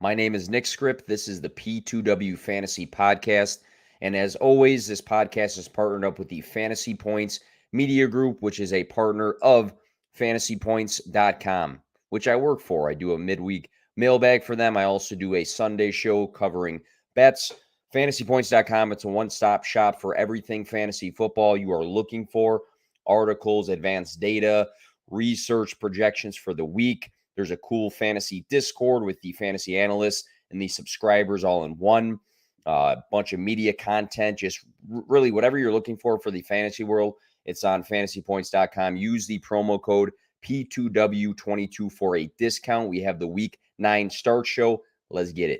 My name is Nick Script. This is the P2W Fantasy Podcast. And as always, this podcast is partnered up with the Fantasy Points Media Group, which is a partner of fantasypoints.com, which I work for. I do a midweek mailbag for them. I also do a Sunday show covering bets. Fantasypoints.com, it's a one-stop shop for everything fantasy football you are looking for. Articles, advanced data, research, projections for the week. There's a cool fantasy Discord with the fantasy analysts and the subscribers all in one. A bunch of media content, just really whatever you're looking for the fantasy world, it's on fantasypoints.com. Use the promo code P2W22 for a discount. We have the Week 9 start show. Let's get it.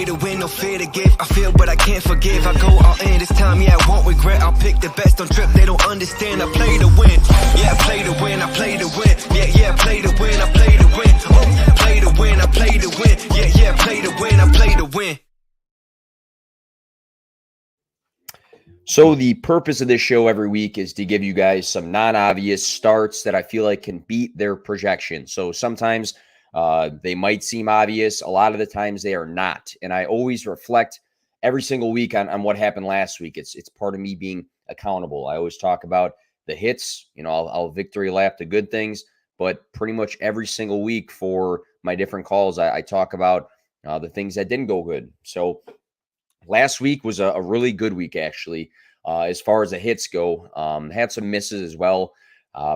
To win, no fear to give. I feel, but I can't forgive. I go all in this time, yeah, I won't regret. I'll pick the best on trip, they don't understand. I play to win, yeah, I play to win. I play to win, yeah, I play to win. I play to win, oh, play to win. I play to win, yeah, I play to win. I play to win. So the purpose of this show every week is to give you guys some non-obvious starts that I feel like can beat their projection. So sometimes they might seem obvious. A lot of the times they are not. And I always reflect every single week on what happened last week. It's part of me being accountable. I always talk about the hits. I'll victory lap the good things, but pretty much every single week for my different calls, I talk about the things that didn't go good. So last week was a really good week, actually, as far as the hits go. Had some misses as well.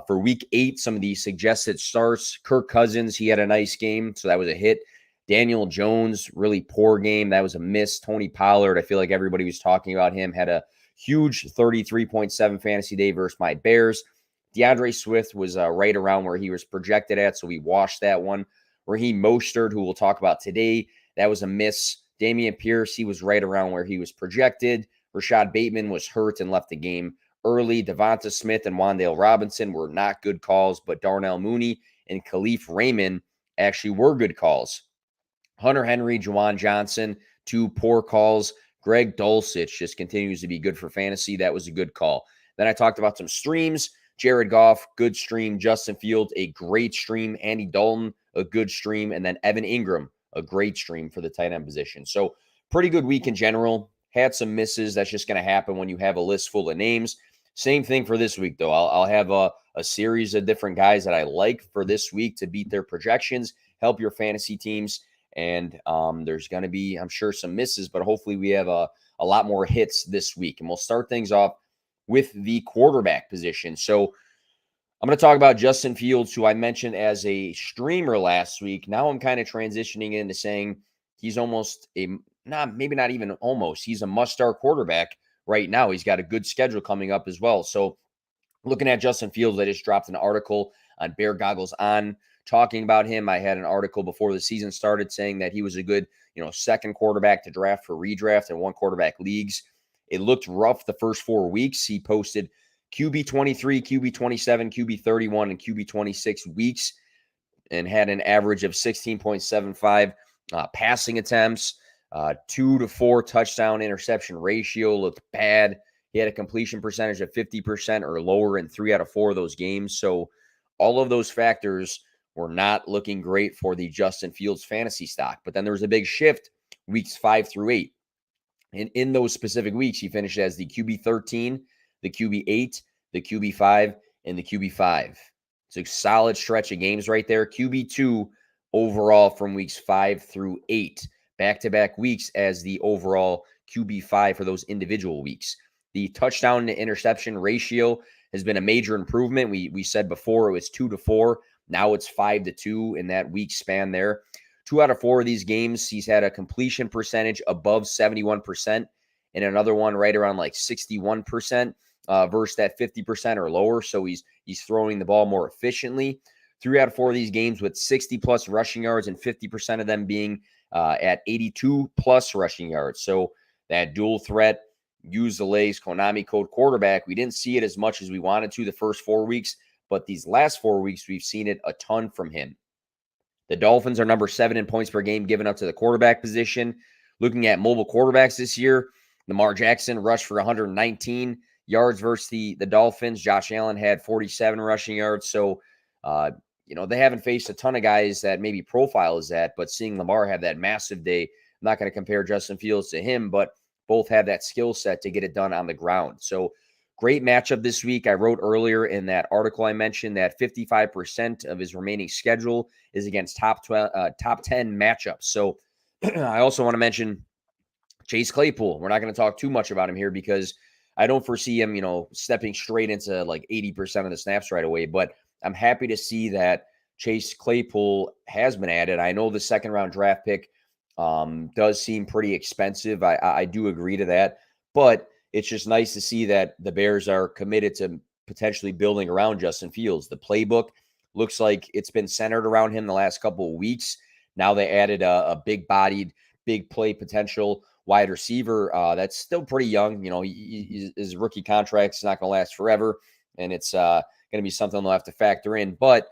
For week 8, some of the suggested starts, Kirk Cousins, he had a nice game, so that was a hit. Daniel Jones, really poor game. That was a miss. Tony Pollard, I feel like everybody was talking about him, had a huge 33.7 fantasy day versus my Bears. DeAndre Swift was right around where he was projected at, so we washed that one. Raheem Mostert, who we'll talk about today, that was a miss. Dameon Pierce, he was right around where he was projected. Rashad Bateman was hurt and left the game early. Devonta Smith and Wan'Dale Robinson were not good calls, but Darnell Mooney and Khalif Raymond actually were good calls. Hunter Henry, Juwan Johnson, 2 poor calls. Greg Dulcich just continues to be good for fantasy. That was a good call. Then I talked about some streams. Jared Goff, good stream. Justin Fields, a great stream. Andy Dalton, a good stream. And then Evan Ingram, a great stream for the tight end position. So pretty good week in general. Had some misses. That's just going to happen when you have a list full of names. Same thing for this week, though. I'll have a series of different guys that I like for this week to beat their projections, help your fantasy teams. And there's going to be, I'm sure, some misses, but hopefully we have a lot more hits this week. And we'll start things off with the quarterback position. So I'm going to talk about Justin Fields, who I mentioned as a streamer last week. Now I'm kind of transitioning into saying he's almost maybe not even almost. He's a must-start quarterback right now. He's got a good schedule coming up as well. So looking at Justin Fields, I just dropped an article on Bear Goggles On talking about him. I had an article before the season started saying that he was a good, second quarterback to draft for redraft and one quarterback leagues. It looked rough the first 4 weeks. He posted QB 23, QB 27, QB 31, and QB 26 weeks and had an average of 16.75 passing attempts. 2 to 4 touchdown interception ratio looked bad. He had a completion percentage of 50% or lower in 3 out of 4 of those games. So all of those factors were not looking great for the Justin Fields fantasy stock. But then there was a big shift weeks 5 through 8. And in those specific weeks, he finished as the QB 13, the QB 8, the QB 5, and the QB 5. It's a solid stretch of games right there. QB 2 overall from weeks 5 through 8. Back-to-back weeks as the overall QB5 for those individual weeks. The touchdown to interception ratio has been a major improvement. We said before it was 2 to 4. Now it's 5 to 2 in that week span there. 2 out of 4 of these games, he's had a completion percentage above 71%, and another one right around like 61% versus that 50% or lower. So he's throwing the ball more efficiently. 3 out of 4 of these games with 60-plus rushing yards and 50% of them being at 82-plus rushing yards. So that dual threat, use the legs, Konami code quarterback, we didn't see it as much as we wanted to the first 4 weeks, but these last 4 weeks, we've seen it a ton from him. The Dolphins are number 7 in points per game given up to the quarterback position. Looking at mobile quarterbacks this year, Lamar Jackson rushed for 119 yards versus the Dolphins. Josh Allen had 47 rushing yards. So, they haven't faced a ton of guys that maybe profile is that, but seeing Lamar have that massive day, I'm not going to compare Justin Fields to him, but both have that skill set to get it done on the ground. So great matchup this week. I wrote earlier in that article I mentioned that 55% of his remaining schedule is against top 10 matchups. So I also want to mention Chase Claypool. We're not going to talk too much about him here because I don't foresee him, stepping straight into like 80% of the snaps right away. But I'm happy to see that Chase Claypool has been added. I know the second round draft pick does seem pretty expensive. I do agree to that. But it's just nice to see that the Bears are committed to potentially building around Justin Fields. The playbook looks like it's been centered around him the last couple of weeks. Now they added a big-bodied, big play potential wide receiver that's still pretty young. His rookie contract's not going to last forever, and it's going to be something they'll have to factor in. But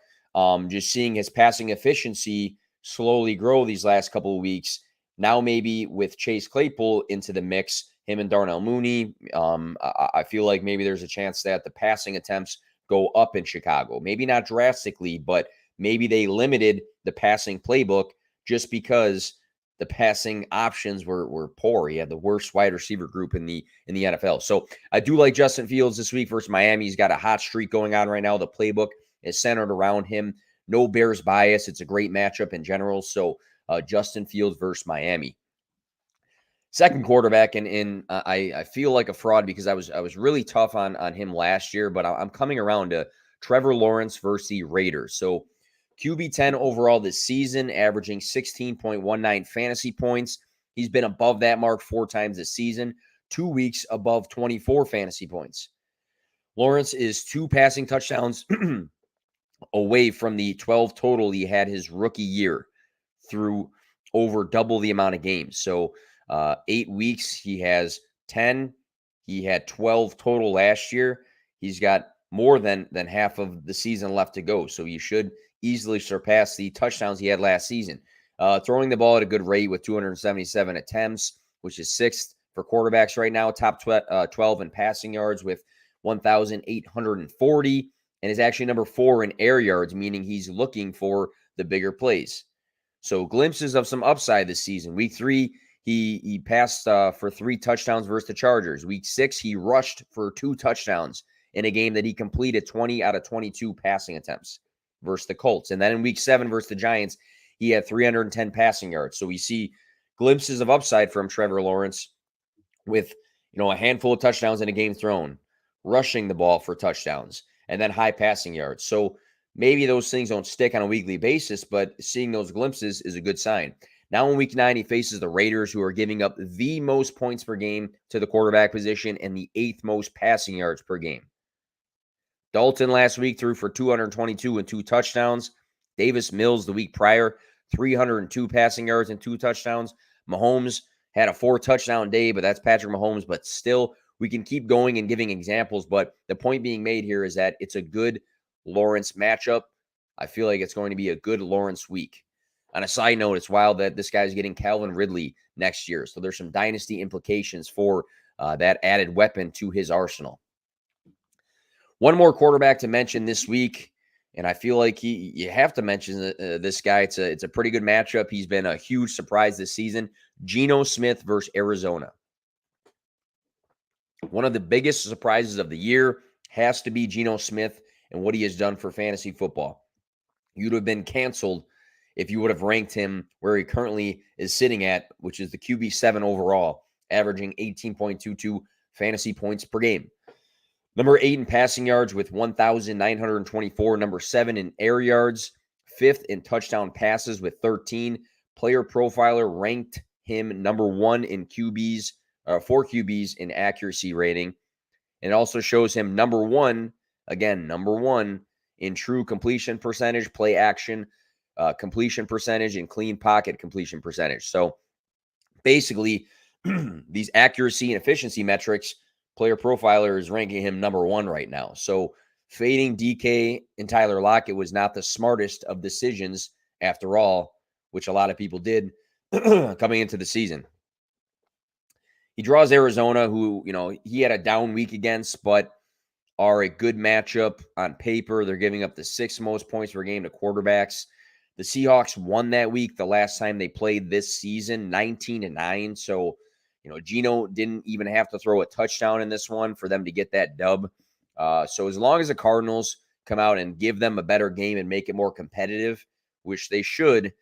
just seeing his passing efficiency slowly grow these last couple of weeks, now maybe with Chase Claypool into the mix, him and Darnell Mooney, I feel like maybe there's a chance that the passing attempts go up in Chicago. Maybe not drastically, but maybe they limited the passing playbook just because the passing options were poor. He had the worst wide receiver group in the NFL. So I do like Justin Fields this week versus Miami. He's got a hot streak going on right now. The playbook is centered around him. No Bears bias. It's a great matchup in general. So Justin Fields versus Miami. Second quarterback, and I feel like a fraud because I was really tough on him last year, but I'm coming around to Trevor Lawrence versus the Raiders. So QB 10 overall this season, averaging 16.19 fantasy points. He's been above that mark 4 times this season, 2 weeks above 24 fantasy points. Lawrence is 2 passing touchdowns away from the 12 total he had his rookie year through over double the amount of games. So 8 weeks, he has 10. He had 12 total last year. He's got more than half of the season left to go. So you should easily surpass the touchdowns he had last season. Throwing the ball at a good rate with 277 attempts, which is 6th for quarterbacks right now. Top 12 in passing yards with 1,840, and is actually number 4 in air yards, meaning he's looking for the bigger plays. So glimpses of some upside this season. Week 3, he passed for 3 touchdowns versus the Chargers. Week 6, he rushed for 2 touchdowns in a game that he completed 20 out of 22 passing attempts versus the Colts. And then in week 7 versus the Giants, he had 310 passing yards. So we see glimpses of upside from Trevor Lawrence with, a handful of touchdowns in a game thrown, rushing the ball for touchdowns, and then high passing yards. So maybe those things don't stick on a weekly basis, but seeing those glimpses is a good sign. Now in week 9, he faces the Raiders, who are giving up the most points per game to the quarterback position and the 8th most passing yards per game. Dalton last week threw for 222 and 2 touchdowns. Davis Mills the week prior, 302 passing yards and 2 touchdowns. Mahomes had a 4-touchdown day, but that's Patrick Mahomes. But still, we can keep going and giving examples. But the point being made here is that it's a good Lawrence matchup. I feel like it's going to be a good Lawrence week. On a side note, it's wild that this guy's getting Calvin Ridley next year. So there's some dynasty implications for that added weapon to his arsenal. One more quarterback to mention this week, and I feel like you have to mention this guy. It's a pretty good matchup. He's been a huge surprise this season. Geno Smith versus Arizona. One of the biggest surprises of the year has to be Geno Smith and what he has done for fantasy football. You'd have been canceled if you would have ranked him where he currently is sitting at, which is the QB 7 overall, averaging 18.22 fantasy points per game. Number 8 in passing yards with 1,924. Number 7 in air yards. 5th in touchdown passes with 13. Player Profiler ranked him number 1 in QBs, 4 QBs in accuracy rating. And it also shows him number 1 in true completion percentage, play action, completion percentage, and clean pocket completion percentage. So basically, these accuracy and efficiency metrics, Player Profiler is ranking him number 1 right now. So fading DK and Tyler Lockett was not the smartest of decisions after all, which a lot of people did coming into the season. He draws Arizona, who, he had a down week against, but are a good matchup on paper. They're giving up the 6th most points per game to quarterbacks. The Seahawks won that week the last time they played this season, 19-9. So, Geno didn't even have to throw a touchdown in this one for them to get that dub. So as long as the Cardinals come out and give them a better game and make it more competitive, which they should,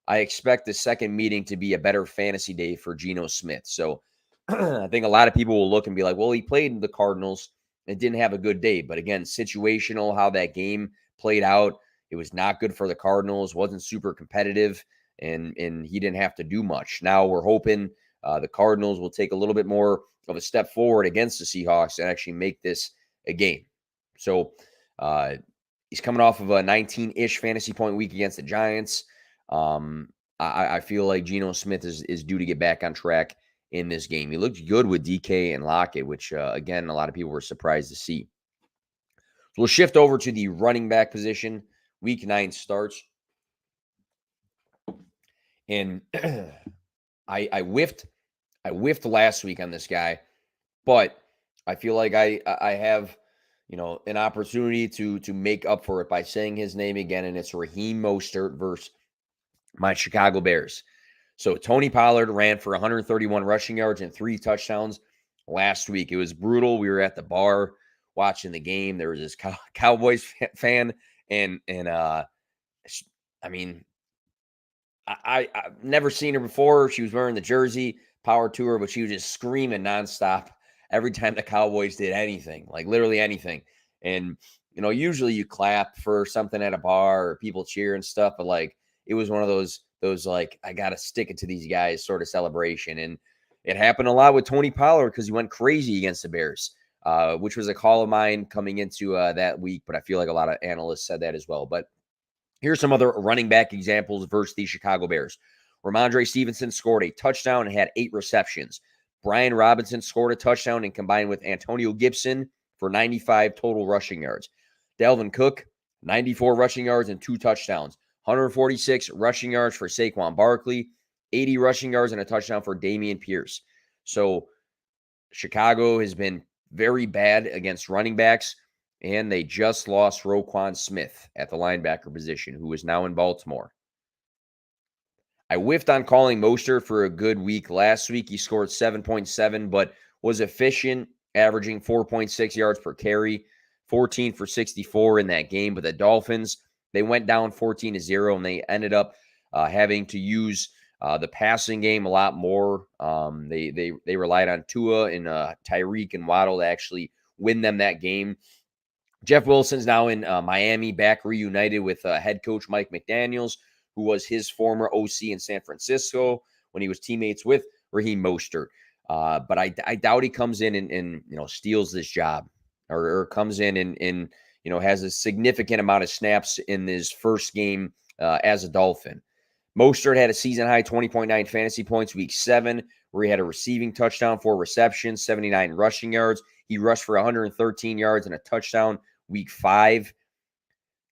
I expect the second meeting to be a better fantasy day for Geno Smith. So I think a lot of people will look and be like, well, he played the Cardinals and didn't have a good day. But again, situational, how that game played out, it was not good for the Cardinals, wasn't super competitive, and he didn't have to do much. Now we're hoping the Cardinals will take a little bit more of a step forward against the Seahawks and actually make this a game. So he's coming off of a 19-ish fantasy point week against the Giants. I feel like Geno Smith is due to get back on track in this game. He looked good with DK and Lockett, which, again, a lot of people were surprised to see. So we'll shift over to the running back position. Week 9 starts. And I whiffed last week on this guy, but I feel like I have, an opportunity to make up for it by saying his name again, and it's Raheem Mostert versus my Chicago Bears. So Tony Pollard ran for 131 rushing yards and 3 touchdowns last week. It was brutal. We were at the bar watching the game. There was this Cowboys fan, and I mean, I've never seen her before. She was wearing the jersey, power to her, but she was just screaming nonstop every time the Cowboys did anything, like literally anything. And, usually you clap for something at a bar or people cheer and stuff, but like it was one of those like, I got to stick it to these guys sort of celebration. And it happened a lot with Tony Pollard because he went crazy against the Bears, which was a call of mine coming into that week. But I feel like a lot of analysts said that as well. But here's some other running back examples versus the Chicago Bears. Ramondre Stevenson scored a touchdown and had 8 receptions. Brian Robinson scored a touchdown and combined with Antonio Gibson for 95 total rushing yards. Dalvin Cook, 94 rushing yards and 2 touchdowns. 146 rushing yards for Saquon Barkley, 80 rushing yards and a touchdown for Dameon Pierce. So Chicago has been very bad against running backs, and they just lost Roquan Smith at the linebacker position, who is now in Baltimore. I whiffed on calling Mostert for a good week last week. He scored 7.7, but was efficient, averaging 4.6 yards per carry, 14 for 64 in that game. But the Dolphins, they went down 14-0, and they ended up having to use the passing game a lot more. They relied on Tua and Tyreek and Waddle to actually win them that game. Jeff Wilson's now in Miami, back reunited with head coach Mike McDaniels, who was his former OC in San Francisco when he was teammates with Raheem Mostert. But I doubt he comes in and steals this job or comes in and has a significant amount of snaps in his first game as a Dolphin. Mostert had a season-high 20.9 fantasy points week 7, where he had a receiving touchdown, 4 receptions, 79 rushing yards. He rushed for 113 yards and a touchdown week 5.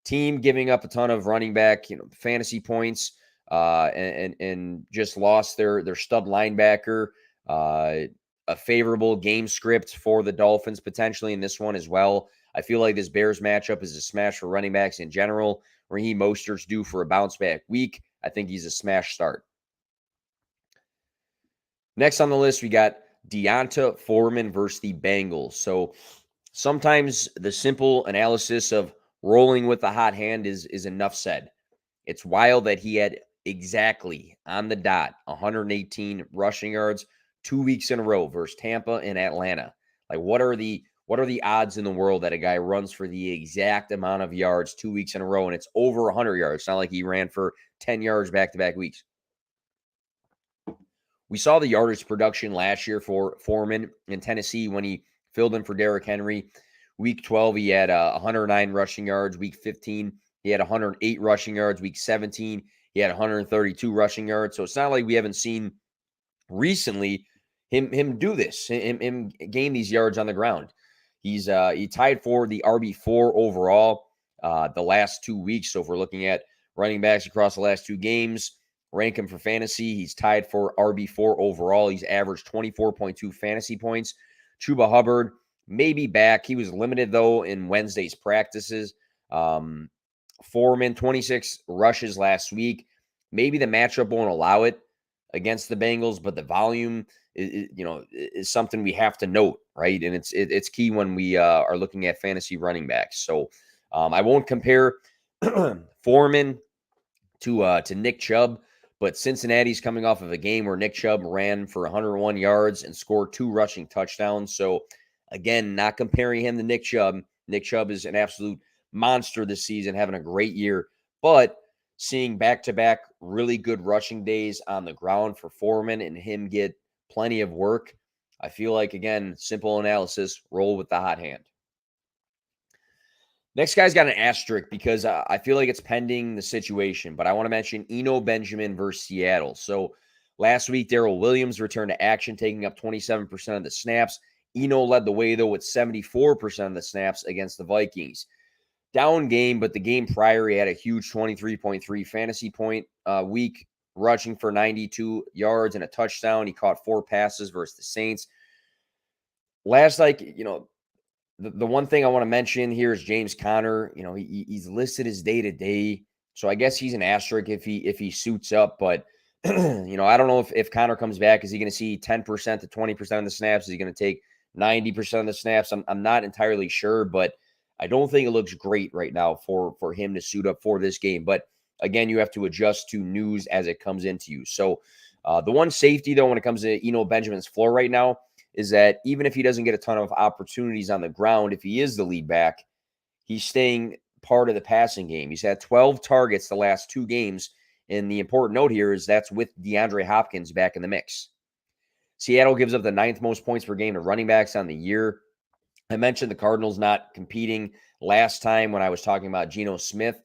Team giving up a ton of running back fantasy points and just lost their stud linebacker. A favorable game script for the Dolphins potentially in this one as well. I feel like this Bears matchup is a smash for running backs in general. Raheem Mostert's due for a bounce back week. I think he's a smash start. Next on the list, we got Deonta Foreman versus the Bengals. So sometimes the simple analysis of rolling with the hot hand is enough said. It's wild that he had exactly on the dot 118 rushing yards 2 weeks in a row versus Tampa and Atlanta. Like, what are the odds in the world that a guy runs for the exact amount of yards 2 weeks in a row and it's over 100 yards? It's not like he ran for 10 yards back-to-back weeks. We saw the yardage production last year for Foreman in Tennessee when he filled in for Derrick Henry. Week 12, he had 109 rushing yards. Week 15, he had 108 rushing yards. Week 17, he had 132 rushing yards. So it's not like we haven't seen recently him do this, him gain these yards on the ground. He tied for the RB4 overall the last 2 weeks. So if we're looking at running backs across the last 2 games, rank him for fantasy. He's tied for RB4 overall. He's averaged 24.2 fantasy points. Chuba Hubbard may be back. He was limited, though, in Wednesday's practices. Foreman, 26 rushes last week. Maybe the matchup won't allow it against the Bengals, but the volume is something we have to note, right? And it's key when we are looking at fantasy running backs. So I won't compare Foreman to Nick Chubb, but Cincinnati's coming off of a game where Nick Chubb ran for 101 yards and scored 2 rushing touchdowns. So again, not comparing him to Nick Chubb. Nick Chubb is an absolute monster this season, having a great year, but seeing back-to-back really good rushing days on the ground for Foreman and him get plenty of work, I feel like, again, simple analysis, roll with the hot hand. Next guy's got an asterisk because I feel like it's pending the situation, but I want to mention Eno Benjamin versus Seattle. So last week, Darrell Williams returned to action, taking up 27% of the snaps. Eno led the way, though, with 74% of the snaps against the Vikings. Down game, but the game prior, he had a huge 23.3 fantasy point week, rushing for 92 yards and a touchdown. He caught 4 passes versus the Saints. Last night, the one thing I want to mention here is James Conner. He's listed as day-to-day, so I guess he's an asterisk if he suits up. But, I don't know if Conner comes back. Is he going to see 10% to 20% of the snaps? Is he going to take 90% of the snaps? I'm not entirely sure, but I don't think it looks great right now for him to suit up for this game. But, again, you have to adjust to news as it comes into you. So the one safety, though, when it comes to Eno Benjamin's floor right now, is that even if he doesn't get a ton of opportunities on the ground, if he is the lead back, he's staying part of the passing game. He's had 12 targets the last 2 games, and the important note here is that's with DeAndre Hopkins back in the mix. Seattle gives up the 9th most points per game to running backs on the year. I mentioned the Cardinals not competing last time when I was talking about Geno Smith,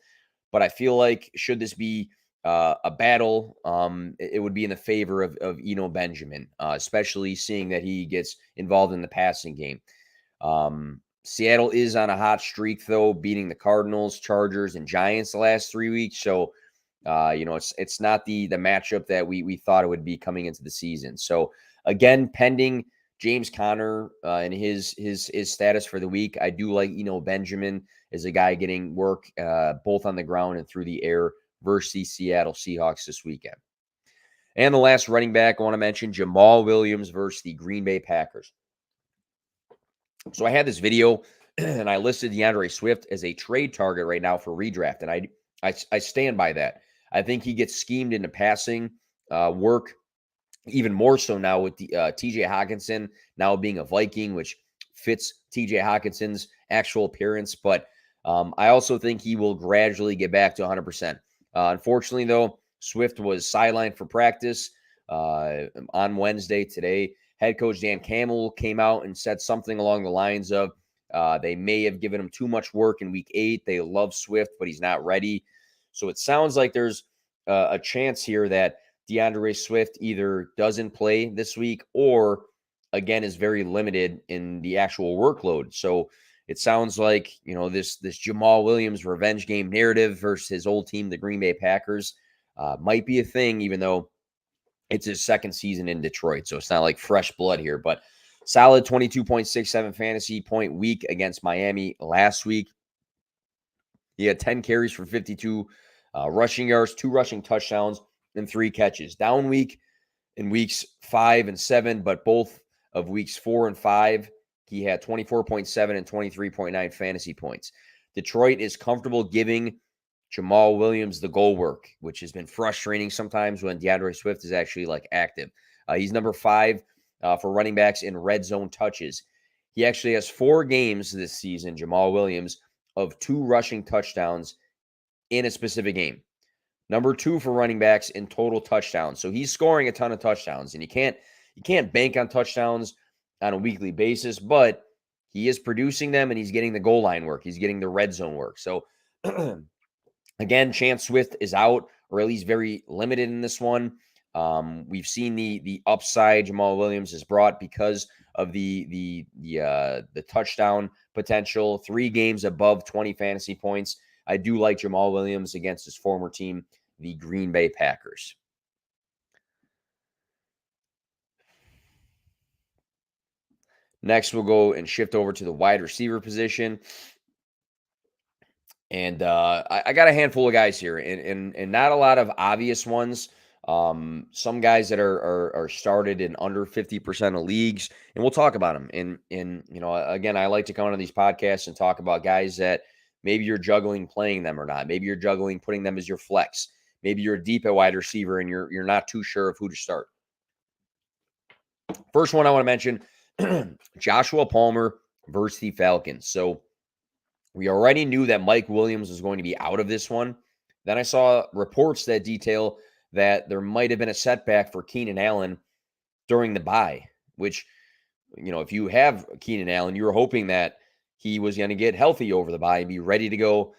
but I feel like should this be a battle, it would be in the favor of Eno Benjamin, especially seeing that he gets involved in the passing game. Seattle is on a hot streak, though, beating the Cardinals, Chargers, and Giants the last 3 weeks. So, it's not the matchup that we thought it would be coming into the season. So, again, pending James Conner and his status for the week, I do like Eno Benjamin as a guy getting work both on the ground and through the air versus the Seattle Seahawks this weekend. And the last running back I want to mention, Jamal Williams versus the Green Bay Packers. So I had this video, and I listed DeAndre Swift as a trade target right now for redraft, and I stand by that. I think he gets schemed into passing work even more so now with the T.J. Hockenson now being a Viking, which fits T.J. Hawkinson's actual appearance. But I also think he will gradually get back to 100%. Unfortunately, though, Swift was sidelined for practice on Wednesday today. Head coach Dan Campbell came out and said something along the lines of they may have given him too much work in week 8. They love Swift, but he's not ready. So it sounds like there's a chance here that DeAndre Swift either doesn't play this week or, again, is very limited in the actual workload. So it sounds like, this Jamal Williams revenge game narrative versus his old team, the Green Bay Packers, might be a thing, even though it's his second season in Detroit. So it's not like fresh blood here, but solid 22.67 fantasy point week against Miami last week. He had 10 carries for 52 rushing yards, 2 rushing touchdowns, and 3 catches. Down week in weeks 5 and 7, but both of weeks 4 and 5, he had 24.7 and 23.9 fantasy points. Detroit is comfortable giving Jamal Williams the goal work, which has been frustrating sometimes when DeAndre Swift is actually active. He's number 5 for running backs in red zone touches. He actually has 4 games this season, Jamal Williams, of 2 rushing touchdowns in a specific game. Number 2 for running backs in total touchdowns. So he's scoring a ton of touchdowns, and you can't bank on touchdowns on a weekly basis, but he is producing them and he's getting the goal line work. He's getting the red zone work. So again, Chance Swift is out, or at least very limited in this one. We've seen the upside Jamal Williams has brought because of the touchdown potential. 3 games above 20 fantasy points. I do like Jamal Williams against his former team, the Green Bay Packers. Next, we'll go and shift over to the wide receiver position. And I got a handful of guys here, and not a lot of obvious ones. Some guys that are started in under 50% of leagues, and we'll talk about them. And again, I like to come on these podcasts and talk about guys that maybe you're juggling playing them or not. Maybe you're juggling putting them as your flex. Maybe you're deep at wide receiver and you're not too sure of who to start. First one I want to mention, Joshua Palmer versus the Falcons. So we already knew that Mike Williams was going to be out of this one. Then I saw reports that detail that there might have been a setback for Keenan Allen during the bye, which, if you have Keenan Allen, you were hoping that he was going to get healthy over the bye and be ready to go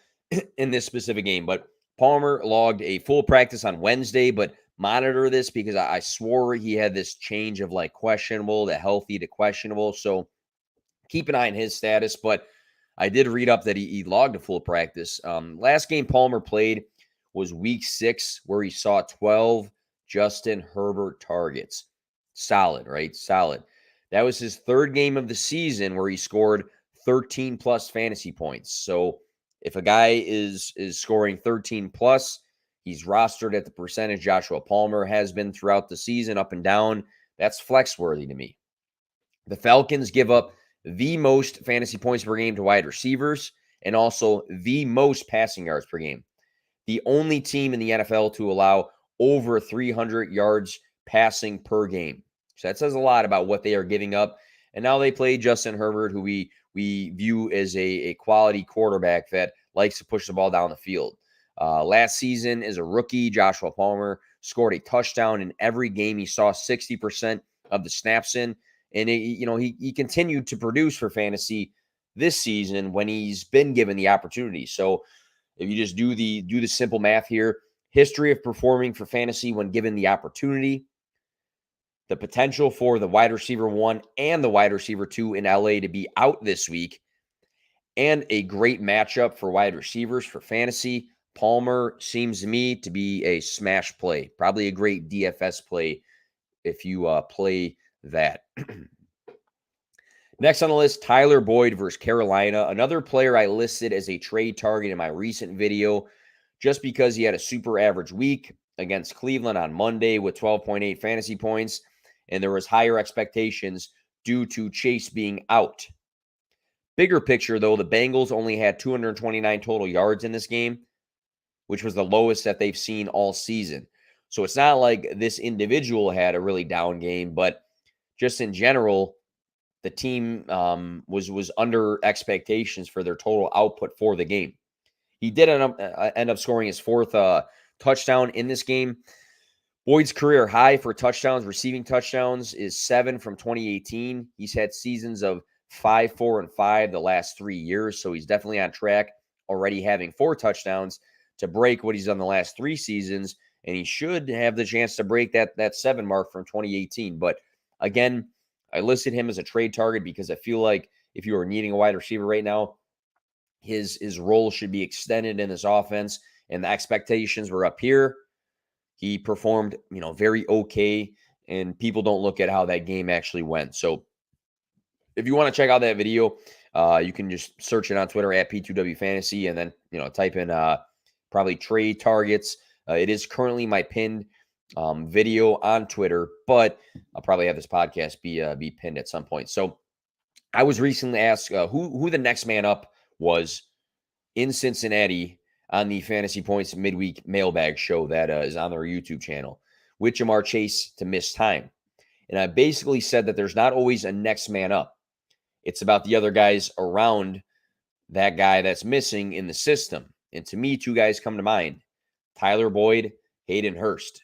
in this specific game. But Palmer logged a full practice on Wednesday, but monitor this because I swore he had this change of like questionable to healthy to questionable. So keep an eye on his status, but I did read up that he logged a full practice. Last game Palmer played was week 6, where he saw 12 Justin Herbert targets. Solid, right? Solid. That was his third game of the season where he scored 13 plus fantasy points. So if a guy is scoring 13 plus, he's rostered at the percentage Joshua Palmer has been throughout the season, up and down. That's flex worthy to me. The Falcons give up the most fantasy points per game to wide receivers and also the most passing yards per game. The only team in the NFL to allow over 300 yards passing per game. So that says a lot about what they are giving up. And now they play Justin Herbert, who we view as a quality quarterback that likes to push the ball down the field. Last season, as a rookie, Joshua Palmer scored a touchdown in every game. He saw 60% of the snaps in. And he continued to produce for fantasy this season when he's been given the opportunity. So if you just do the simple math here, history of performing for fantasy when given the opportunity, the potential for the wide receiver 1 and the wide receiver 2 in LA to be out this week, and a great matchup for wide receivers for fantasy, Palmer seems to me to be a smash play, probably a great DFS play if you play that. Next on the list, Tyler Boyd versus Carolina. Another player I listed as a trade target in my recent video just because he had a super average week against Cleveland on Monday with 12.8 fantasy points, and there was higher expectations due to Chase being out. Bigger picture, though, the Bengals only had 229 total yards in this game, which was the lowest that they've seen all season. So it's not like this individual had a really down game, but just in general, the team was under expectations for their total output for the game. He did end up scoring his 4th touchdown in this game. Boyd's career high for touchdowns, receiving touchdowns, is 7 from 2018. He's had seasons of 5, 4, and 5 the last 3 years, so he's definitely on track, already having 4 touchdowns to break what he's done the last 3 seasons, and he should have the chance to break that 7 mark from 2018. But again, I listed him as a trade target because I feel like if you are needing a wide receiver right now, his role should be extended in this offense, and the expectations were up here. He performed, very okay, and people don't look at how that game actually went. So if you want to check out that video, you can just search it on Twitter at P2W Fantasy, and then, type in probably trade targets. It is currently my pinned video on Twitter, but I'll probably have this podcast be pinned at some point. So I was recently asked who the next man up was in Cincinnati on the Fantasy Points midweek mailbag show that is on their YouTube channel, with Jamar Chase to miss time. And I basically said that there's not always a next man up. It's about the other guys around that guy that's missing in the system. And to me, 2 guys come to mind: Tyler Boyd, Hayden Hurst.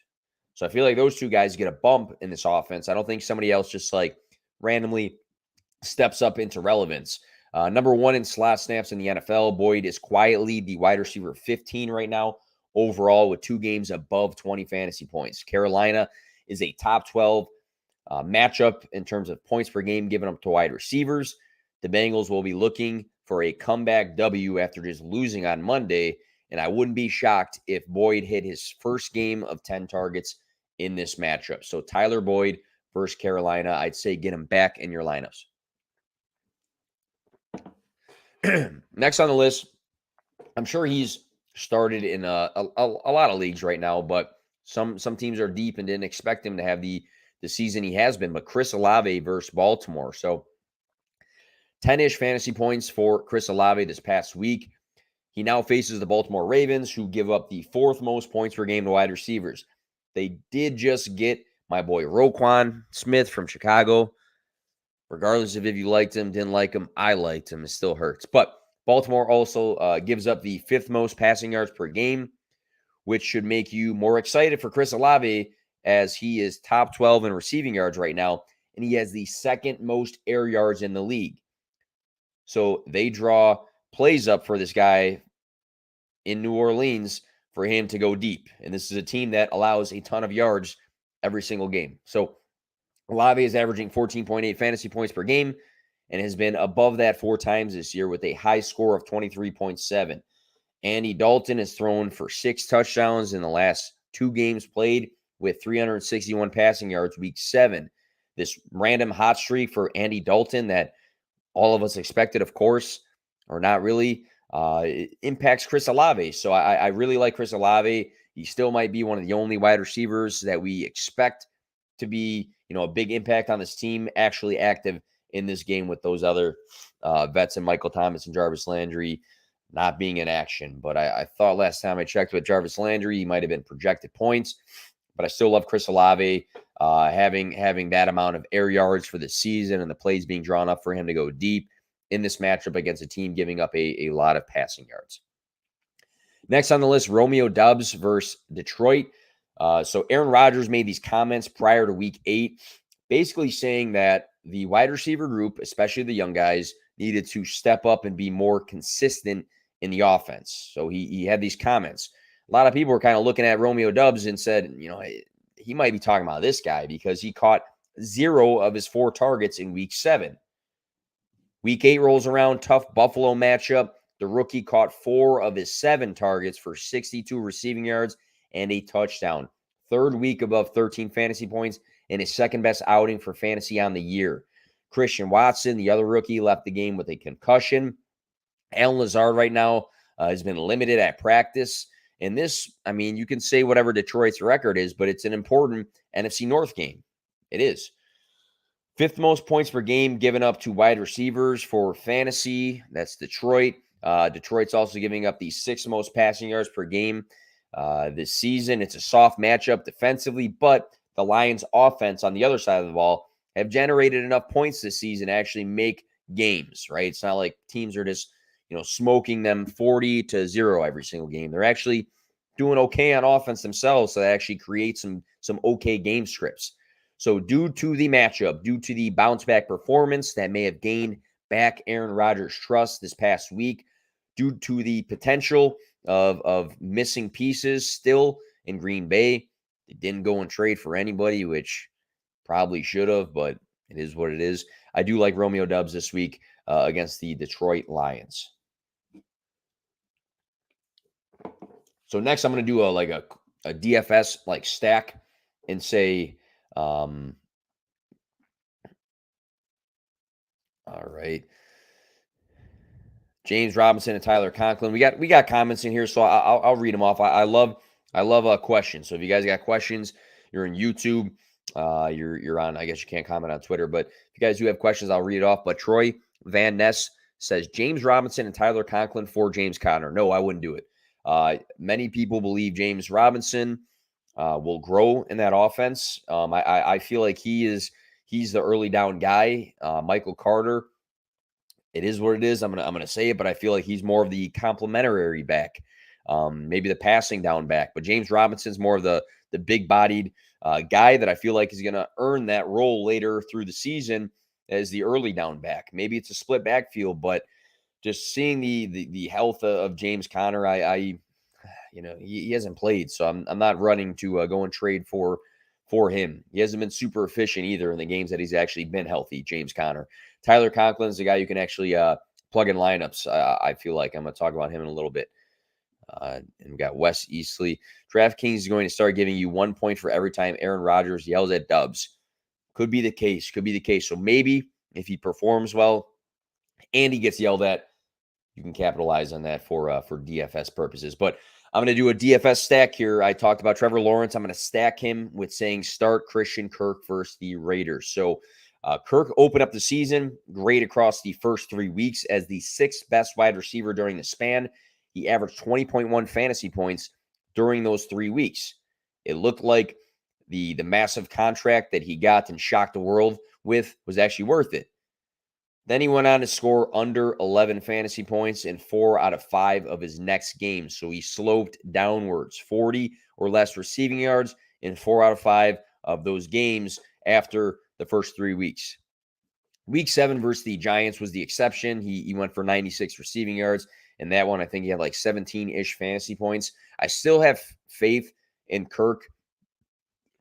So I feel like those 2 guys get a bump in this offense. I don't think somebody else just like randomly steps up into relevance. Number 1 in slot snaps in the NFL, Boyd is quietly the wide receiver 15 right now overall, with 2 games above 20 fantasy points. Carolina is a top 12 matchup in terms of points per game given up to wide receivers. The Bengals will be looking for a comeback W after just losing on Monday, and I wouldn't be shocked if Boyd hit his first game of 10 targets in this matchup. So Tyler Boyd versus Carolina, I'd say get him back in your lineups. Next on the list, I'm sure he's started in a lot of leagues right now, but some teams are deep and didn't expect him to have the season he has been. But Chris Olave versus Baltimore. So 10-ish fantasy points for Chris Olave this past week. He now faces the Baltimore Ravens, who give up the 4th most points per game to wide receivers. They did just get my boy Roquan Smith from Chicago. Regardless of if you liked him, didn't like him, I liked him. It still hurts. But Baltimore also gives up the 5th most passing yards per game, which should make you more excited for Chris Olave, as he is top 12 in receiving yards right now, and he has the 2nd most air yards in the league. So they draw plays up for this guy in New Orleans for him to go deep. And this is a team that allows a ton of yards every single game. So Olave is averaging 14.8 fantasy points per game and has been above that 4 times this year with a high score of 23.7. Andy Dalton has thrown for 6 touchdowns in the last 2 games played with 361 passing yards, week 7. This random hot streak for Andy Dalton that all of us expected, of course, or not really, it impacts Chris Olave. So I really like Chris Olave. He still might be one of the only wide receivers that we expect to be, a big impact on this team, actually active in this game, with those other vets and Michael Thomas and Jarvis Landry not being in action. But I thought last time I checked with Jarvis Landry, he might have been projected points. But I still love Chris Olave having that amount of air yards for the season and the plays being drawn up for him to go deep in this matchup against a team giving up a lot of passing yards. Next on the list, Romeo Doubs versus Detroit. So Aaron Rodgers made these comments prior to week 8, basically saying that the wide receiver group, especially the young guys, needed to step up and be more consistent in the offense. So he had these comments. A lot of people were kind of looking at Romeo Doubs and said, he might be talking about this guy because he caught 0 of his 4 targets in week 7. Week 8 rolls around, tough Buffalo matchup. The rookie caught 4 of his 7 targets for 62 receiving yards and a touchdown. 3rd week above 13 fantasy points and his 2nd best outing for fantasy on the year. Christian Watson, the other rookie, left the game with a concussion. Allen Lazard right now has been limited at practice. And this, you can say whatever Detroit's record is, but it's an important NFC North game. It is. 5th most points per game given up to wide receivers for fantasy. That's Detroit. Detroit's also giving up the 6th most passing yards per game this season. It's a soft matchup defensively, but the Lions' offense on the other side of the ball have generated enough points this season to actually make games, right? It's not like teams are just, smoking them 40-0 every single game. They're actually doing okay on offense themselves, so that actually creates some okay game scripts. So due to the matchup, due to the bounce-back performance that may have gained back Aaron Rodgers' trust this past week, due to the potential of missing pieces still in Green Bay, they didn't go and trade for anybody, which probably should have, but it is what it is. I do like Romeo Doubs this week against the Detroit Lions. So next, I'm going to do a DFS stack and say, all right, James Robinson and Tyler Conklin. We got comments in here, so I'll read them off. I love questions. So if you guys got questions, you're in YouTube, you're on. I guess you can't comment on Twitter, but if you guys do have questions, I'll read it off. But Troy Van Ness says James Robinson and Tyler Conklin for James Conner. No, I wouldn't do it. Many people believe James Robinson will grow in that offense. I feel like he's the early down guy. Michael Carter, it is what it is. I'm gonna say it, but I feel like he's more of the complementary back, maybe the passing down back. But James Robinson's more of the big bodied guy that I feel like is gonna earn that role later through the season as the early down back. Maybe it's a split backfield, but just seeing the health of James Conner, he hasn't played, so I'm not running to go and trade for him. He hasn't been super efficient either in the games that he's actually been healthy, James Conner. Tyler Conklin is the guy you can actually plug in lineups. I feel like I'm going to talk about him in a little bit. And we got Wes Eastley. DraftKings is going to start giving you 1 point for every time Aaron Rodgers yells at Doubs. Could be the case. So maybe if he performs well and he gets yelled at, you can capitalize on that for DFS purposes. But I'm going to do a DFS stack here. I talked about Trevor Lawrence. I'm going to stack him with saying start Christian Kirk versus the Raiders. So Kirk opened up the season great across the first 3 weeks as the sixth best wide receiver during the span. He averaged 20.1 fantasy points during those 3 weeks. It looked like the massive contract that he got and shocked the world with was actually worth it. Then he went on to score under 11 fantasy points in 4 out of 5 of his next games. So he sloped downwards, 40 or less receiving yards in 4 out of 5 of those games after the first 3 weeks. Week 7 versus the Giants was the exception. He went for 96 receiving yards. And that one, I think he had like 17-ish fantasy points. I still have faith in Kirk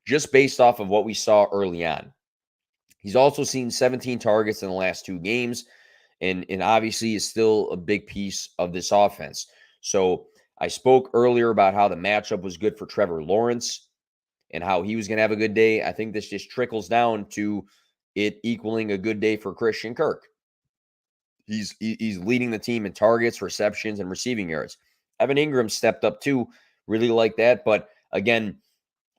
just based off of what we saw early on. He's also seen 17 targets in the last 2 games, and obviously is still a big piece of this offense. So I spoke earlier about how the matchup was good for Trevor Lawrence and how he was going to have a good day. I think this just trickles down to it equaling a good day for Christian Kirk. He's leading the team in targets, receptions, and receiving yards. Evan Ingram stepped up too. Really like that. But again,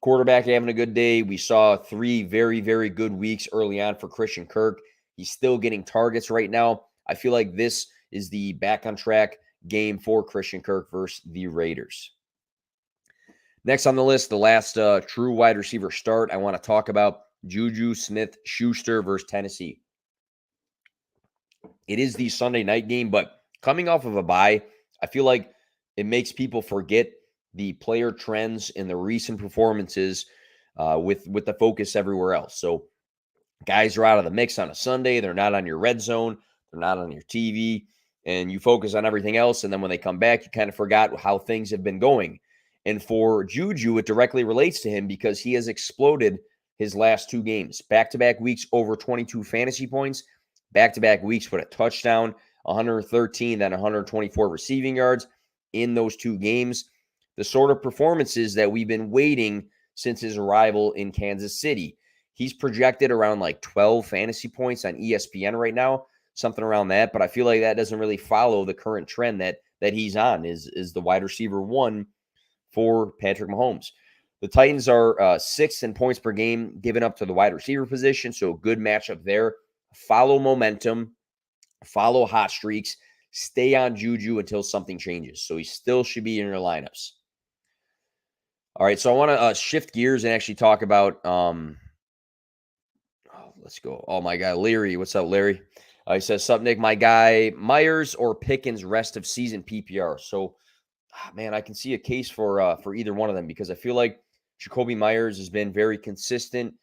quarterback having a good day. We saw 3 very, very good weeks early on for Christian Kirk. He's still getting targets right now. I feel like this is the back on track game for Christian Kirk versus the Raiders. Next on the list, the last true wide receiver start, I want to talk about Juju Smith-Schuster versus Tennessee. It is the Sunday night game, but coming off of a bye, I feel like it makes people forget the player trends and the recent performances with the focus everywhere else. So guys are out of the mix on a Sunday. They're not on your red zone. They're not on your TV. And you focus on everything else. And then when they come back, you kind of forgot how things have been going. And for Juju, it directly relates to him because he has exploded his last 2 games. Back-to-back weeks over 22 fantasy points. Back-to-back weeks with a touchdown, 113, then 124 receiving yards in those 2 games. The sort of performances that we've been waiting since his arrival in Kansas City. He's projected around like 12 fantasy points on ESPN right now, something around that. But I feel like that doesn't really follow the current trend that he's on, is the wide receiver 1 for Patrick Mahomes. The Titans are 6th in points per game given up to the wide receiver position, so a good matchup there. Follow momentum, follow hot streaks, stay on Juju until something changes. So he still should be in your lineups. All right, so I want to shift gears and actually talk about, let's go. Oh, my guy, Larry. What's up, Larry? He says, sup, Nick, my guy, Myers or Pickens rest of season PPR. So, man, I can see a case for either one of them because I feel like Jacoby Myers has been very consistent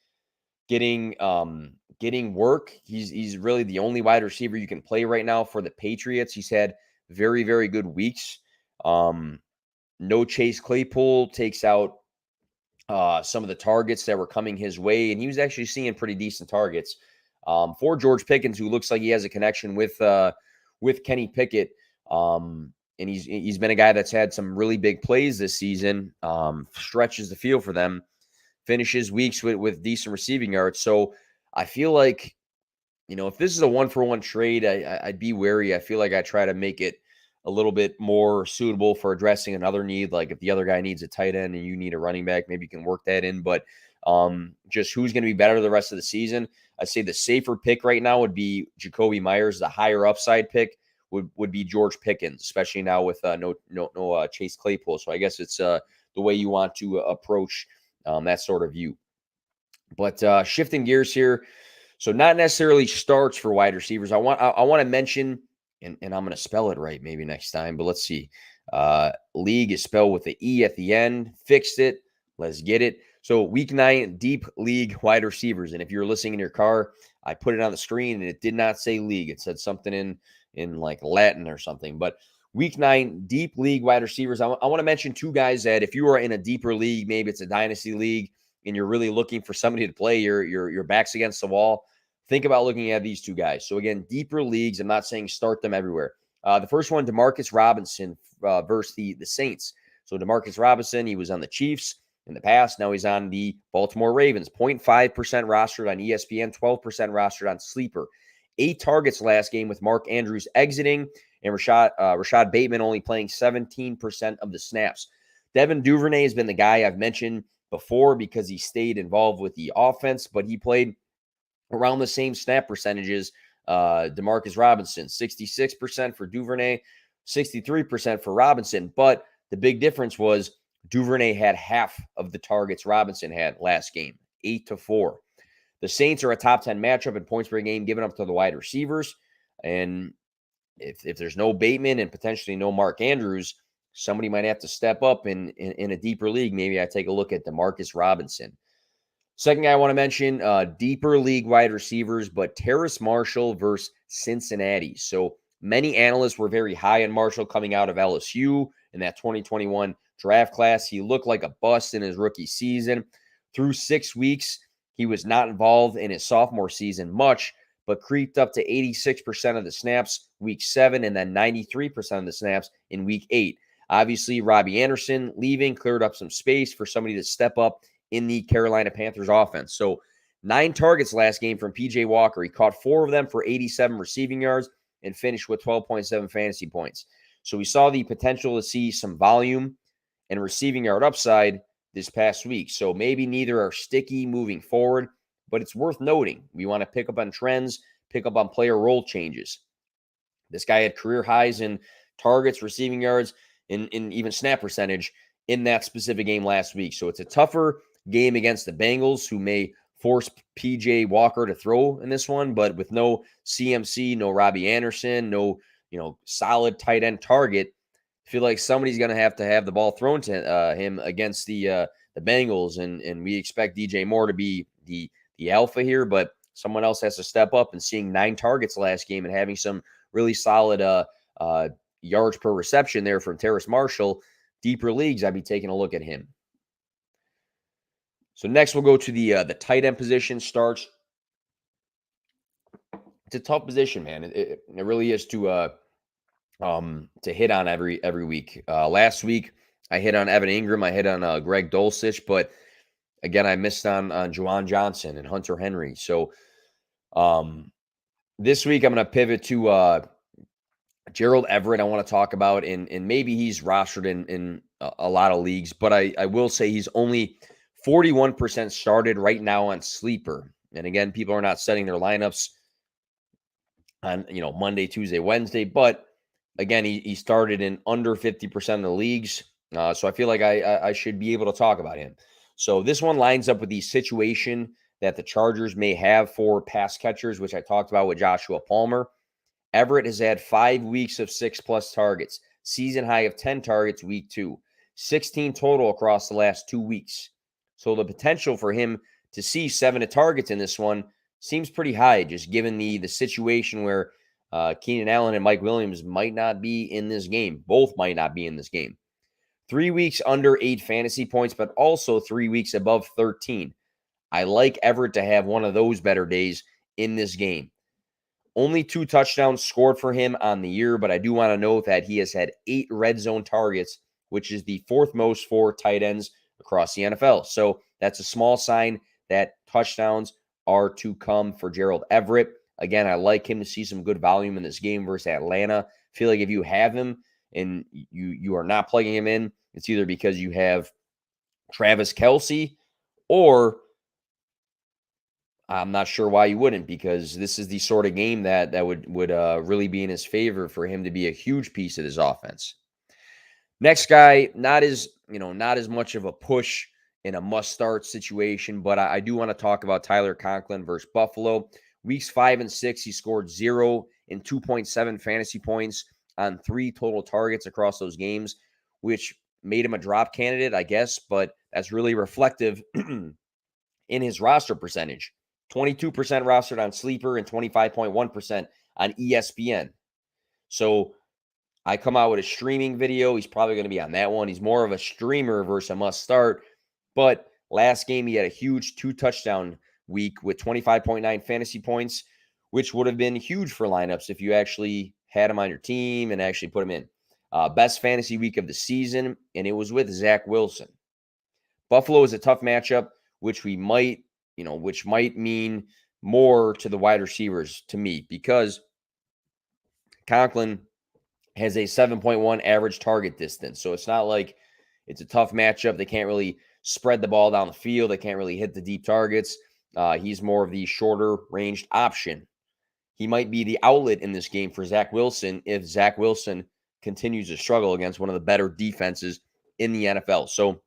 getting work. He's really the only wide receiver you can play right now for the Patriots. He's had very, very good weeks. No Chase Claypool takes out some of the targets that were coming his way, and he was actually seeing pretty decent targets for George Pickens, who looks like he has a connection with Kenny Pickett. And he's been a guy that's had some really big plays this season, stretches the field for them, finishes weeks with decent receiving yards. So I feel like, if this is a 1-for-1 trade, I'd be wary. I feel like I try to make it a little bit more suitable for addressing another need. Like if the other guy needs a tight end and you need a running back, maybe you can work that in. But just who's going to be better the rest of the season? I'd say the safer pick right now would be Jacoby Myers. The higher upside pick would be George Pickens, especially now with no Chase Claypool. So I guess it's the way you want to approach that sort of view. But shifting gears here, so not necessarily starts for wide receivers. I want to mention, and I'm going to spell it right maybe next time, but let's see. League is spelled with the E at the end. Fixed it. Let's get it. So week 9, deep league wide receivers. And if you're listening in your car, I put it on the screen and it did not say league. It said something in like Latin or something. But week 9, deep league wide receivers. I want to mention 2 guys that if you are in a deeper league, maybe it's a dynasty league, and you're really looking for somebody to play, your back's against the wall, think about looking at these 2 guys. So again, deeper leagues, I'm not saying start them everywhere. The first one, Demarcus Robinson versus the Saints. So Demarcus Robinson, he was on the Chiefs in the past. Now he's on the Baltimore Ravens. 0.5% rostered on ESPN, 12% rostered on Sleeper. 8 targets last game with Mark Andrews exiting and Rashad Bateman only playing 17% of the snaps. Devin Duvernay has been the guy I've mentioned before because he stayed involved with the offense, but he played around the same snap percentages. Demarcus Robinson, 66% for Duvernay, 63% for Robinson. But the big difference was Duvernay had half of the targets Robinson had last game, 8-4. The Saints are a top 10 matchup in points per game given up to the wide receivers. And if there's no Bateman and potentially no Mark Andrews, somebody might have to step up in a deeper league. Maybe I take a look at Demarcus Robinson. Second guy I want to mention, deeper league wide receivers, but Terrace Marshall versus Cincinnati. So many analysts were very high on Marshall coming out of LSU in that 2021 draft class. He looked like a bust in his rookie season. Through 6 weeks, he was not involved in his sophomore season much, but creeped up to 86% of the snaps week 7 and then 93% of the snaps in week 8. Obviously, Robbie Anderson leaving cleared up some space for somebody to step up in the Carolina Panthers offense. So 9 targets last game from PJ Walker. He caught 4 of them for 87 receiving yards and finished with 12.7 fantasy points. So we saw the potential to see some volume and receiving yard upside this past week. So maybe neither are sticky moving forward, but it's worth noting. We want to pick up on trends, pick up on player role changes. This guy had career highs in targets, receiving yards, in even snap percentage in that specific game last week. So it's a tougher game against the Bengals, who may force PJ Walker to throw in this one, but with no CMC, no Robbie Anderson, no solid tight end target, I feel like somebody's going to have the ball thrown to him against the Bengals, and we expect DJ Moore to be the alpha here, but someone else has to step up. And seeing 9 targets last game and having some really solid yards per reception there from Terrace Marshall, deeper leagues, I'd be taking a look at him. So next we'll go to the tight end position starts. It's a tough position, man. It really is to hit on every week. Last week I hit on Evan Ingram, I hit on Greg Dulcich, but again I missed on Juwan Johnson and Hunter Henry. So this week I'm going to pivot to Gerald Everett. I want to talk about, and maybe he's rostered in a lot of leagues, but I will say he's only 41% started right now on Sleeper. And again, people are not setting their lineups on Monday, Tuesday, Wednesday, but again, he started in under 50% of the leagues. So I feel like I should be able to talk about him. So this one lines up with the situation that the Chargers may have for pass catchers, which I talked about with Joshua Palmer. Everett has had 5 weeks of 6+ targets, season high of 10 targets week 2, 16 total across the last 2 weeks. So the potential for him to see 7 targets in this one seems pretty high, just given the situation where Keenan Allen and Mike Williams might not be in this game. Both might not be in this game. 3 weeks under 8 fantasy points, but also 3 weeks above 13. I like Everett to have one of those better days in this game. Only 2 touchdowns scored for him on the year, but I do want to note that he has had 8 red zone targets, which is the 4th most for tight ends across the NFL. So that's a small sign that touchdowns are to come for Gerald Everett. Again, I like him to see some good volume in this game versus Atlanta. I feel like if you have him and you are not plugging him in, it's either because you have Travis Kelce, or I'm not sure why you wouldn't, because this is the sort of game that would really be in his favor for him to be a huge piece of his offense. Next guy, not as much of a push in a must-start situation, but I do want to talk about Tyler Conklin versus Buffalo. Weeks 5 and 6, he scored 0 and 2.7 fantasy points on 3 total targets across those games, which made him a drop candidate, I guess, but that's really reflective in his roster percentage. 22% rostered on Sleeper and 25.1% on ESPN. So I come out with a streaming video. He's probably going to be on that one. He's more of a streamer versus a must start. But last game, he had a huge 2-touchdown week with 25.9 fantasy points, which would have been huge for lineups if you actually had him on your team and actually put him in. Best fantasy week of the season, and it was with Zach Wilson. Buffalo is a tough matchup, which might mean more to the wide receivers to me, because Conklin has a 7.1 average target distance. So it's not like it's a tough matchup. They can't really spread the ball down the field. They can't really hit the deep targets. He's more of the shorter ranged option. He might be the outlet in this game for Zach Wilson if Zach Wilson continues to struggle against one of the better defenses in the NFL. So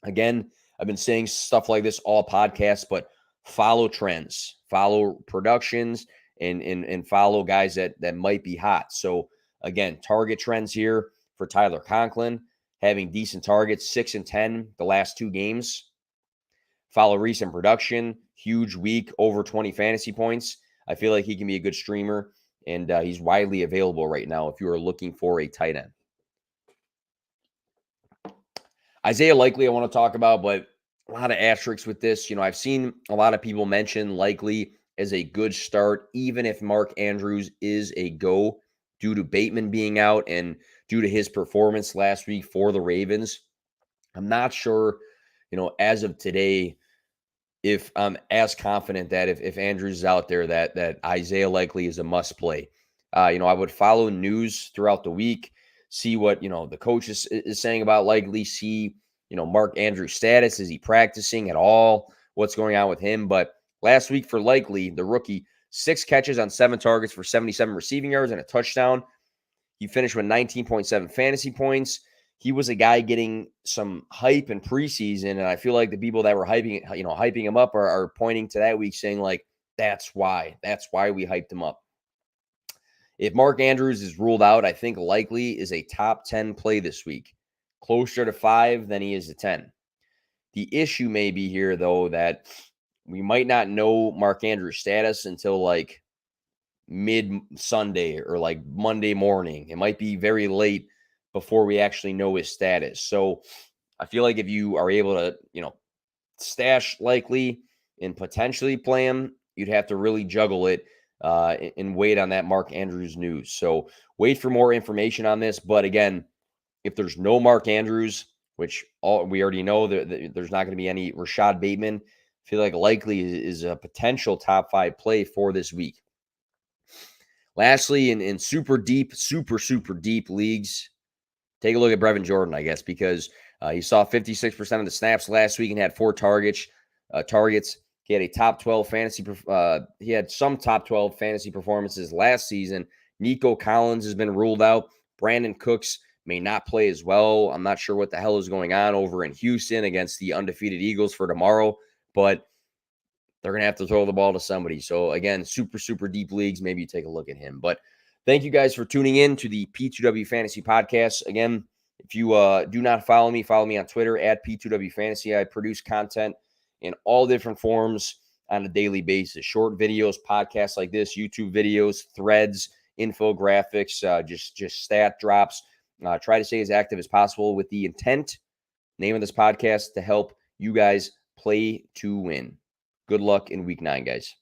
again, I've been saying stuff like this all podcasts, but follow trends, follow productions, and follow guys that might be hot. So again, target trends here for Tyler Conklin, having decent targets, 6 and 10 the last 2 games. Follow recent production, huge week, over 20 fantasy points. I feel like he can be a good streamer, and he's widely available right now if you are looking for a tight end. Isaiah Likely I want to talk about, but a lot of asterisks with this. You know, I've seen a lot of people mention Likely as a good start, even if Mark Andrews is a go, due to Bateman being out and due to his performance last week for the Ravens. I'm not sure, as of today, if I'm as confident that if Andrews is out there, that Isaiah Likely is a must play. I would follow news throughout the week, see what, the coach is saying about Likely, see, Mark Andrews' status. Is he practicing at all? What's going on with him? But last week for Likely, the rookie, 6 catches on 7 targets for 77 receiving yards and a touchdown. He finished with 19.7 fantasy points. He was a guy getting some hype in preseason, and I feel like the people that were hyping him up are pointing to that week, saying like, that's why we hyped him up. If Mark Andrews is ruled out, I think Likely is a top 10 play this week, closer to 5 than he is to 10. The issue may be here, though, that we might not know Mark Andrews' status until like mid-Sunday or like Monday morning. It might be very late before we actually know his status. So I feel like if you are able to, stash Likely and potentially play him, you'd have to really juggle it and wait on that Mark Andrews news. So wait for more information on this. But again, if there's no Mark Andrews, which we already know that there's not going to be any Rashad Bateman, I feel like Likely is a potential top 5 play for this week. Lastly, in super deep leagues, take a look at Brevin Jordan, I guess, because he saw 56% of the snaps last week and had 4 targets. He had a top 12 fantasy. He had some top 12 fantasy performances last season. Nico Collins has been ruled out. Brandon Cooks may not play as well. I'm not sure what the hell is going on over in Houston against the undefeated Eagles for tomorrow, but they're going to have to throw the ball to somebody. So again, super deep leagues, maybe you take a look at him. But thank you guys for tuning in to the P2W Fantasy Podcast. Again, if you do not follow me on Twitter at P2W Fantasy. I produce content in all different forms on a daily basis. Short videos, podcasts like this, YouTube videos, threads, infographics, just stat drops. Try to stay as active as possible with the intent, name of this podcast, to help you guys play to win. Good luck in week 9, guys.